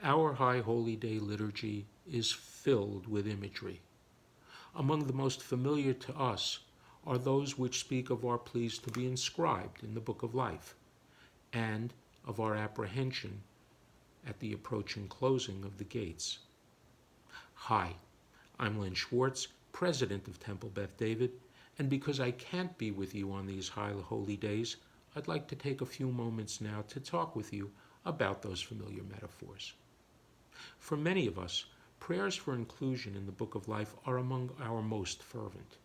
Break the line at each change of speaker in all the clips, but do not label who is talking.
Our High Holy Day liturgy is filled with imagery. Among the most familiar to us are those which speak of our pleas to be inscribed in the Book of Life, and of our apprehension at the approaching closing of the gates. Hi, I'm Lynn Schwartz, President of Temple Beth David, and because I can't be with you on these high holy days, I'd like to take a few moments now to talk with you about those familiar metaphors. For many of us, prayers for inclusion in the Book of Life are among our most fervent.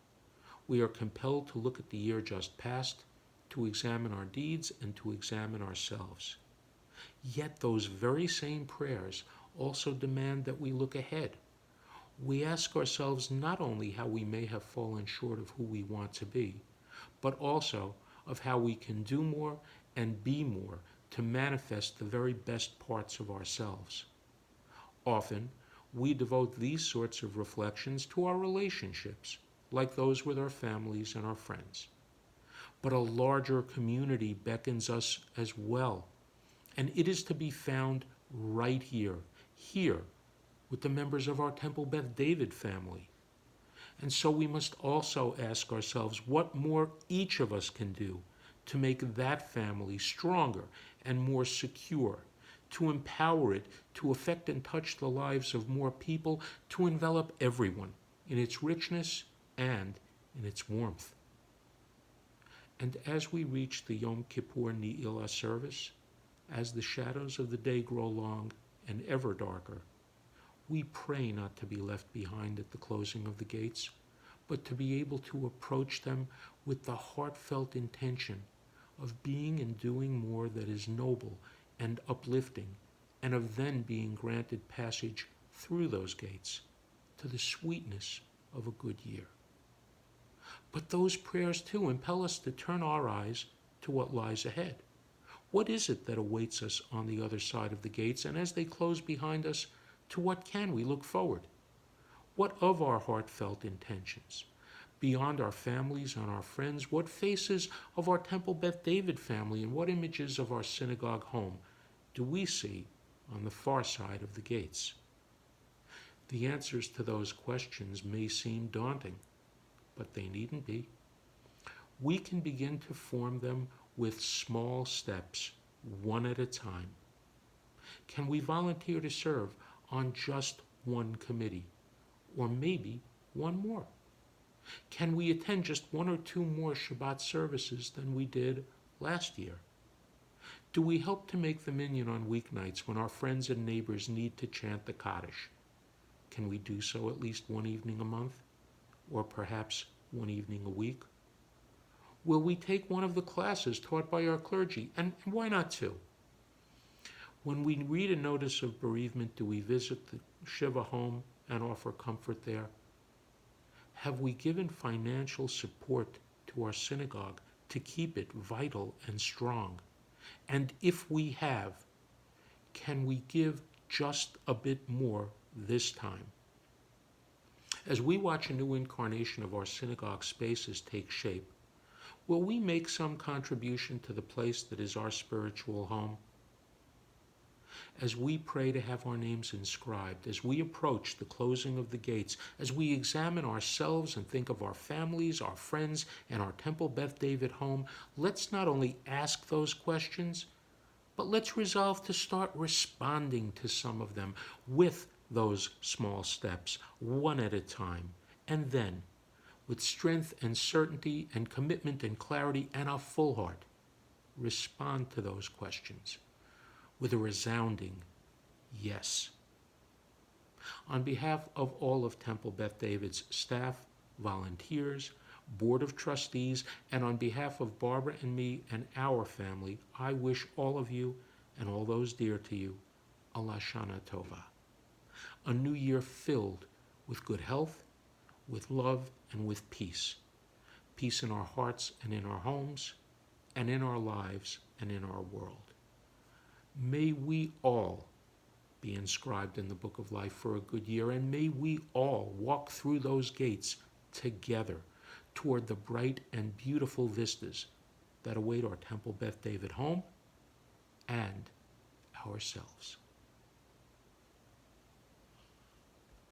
We are compelled to look at the year just past, to examine our deeds, and to examine ourselves. Yet those very same prayers also demand that we look ahead. We ask ourselves not only how we may have fallen short of who we want to be, but also of how we can do more and be more to manifest the very best parts of ourselves. Often, we devote these sorts of reflections to our relationships, like those with our families and our friends. But a larger community beckons us as well, and it is to be found right here, with the members of our Temple Beth David family. And so we must also ask ourselves what more each of us can do to make that family stronger and more secure, to empower it, to affect and touch the lives of more people, to envelop everyone in its richness and in its warmth. And as we reach the Yom Kippur Ne'ilah service, as the shadows of the day grow long and ever darker, we pray not to be left behind at the closing of the gates, but to be able to approach them with the heartfelt intention of being and doing more that is noble and uplifting, and of then being granted passage through those gates to the sweetness of a good year. But those prayers too impel us to turn our eyes to what lies ahead. What is it that awaits us on the other side of the gates, and as they close behind us, to what can we look forward? What of our heartfelt intentions? Beyond our families and our friends, what faces of our Temple Beth David family and what images of our synagogue home do we see on the far side of the gates? The answers to those questions may seem daunting, but they needn't be. We can begin to form them with small steps, one at a time. Can we volunteer to serve on just one committee, or maybe one more? Can we attend just one or two more Shabbat services than we did last year? Do we help to make the minyan on weeknights when our friends and neighbors need to chant the Kaddish? Can we do so at least one evening a month, or perhaps one evening a week? Will we take one of the classes taught by our clergy, and why not two? When we read a notice of bereavement, do we visit the Shiva home and offer comfort there? Have we given financial support to our synagogue to keep it vital and strong? And if we have, can we give just a bit more this time? As we watch a new incarnation of our synagogue spaces take shape, will we make some contribution to the place that is our spiritual home? As we pray to have our names inscribed, as we approach the closing of the gates, as we examine ourselves and think of our families, our friends, and our Temple Beth David home, let's not only ask those questions, but let's resolve to start responding to some of them with those small steps, one at a time, and then, with strength and certainty and commitment and clarity and a full heart, respond to those questions with a resounding yes. On behalf of all of Temple Beth David's staff, volunteers, Board of Trustees, and on behalf of Barbara and me and our family, I wish all of you and all those dear to you a Lashana Tova, a new year filled with good health, with love, and with peace. Peace in our hearts and in our homes, and in our lives and in our world. May we all be inscribed in the Book of Life for a good year, and may we all walk through those gates together toward the bright and beautiful vistas that await our Temple Beth David home and ourselves.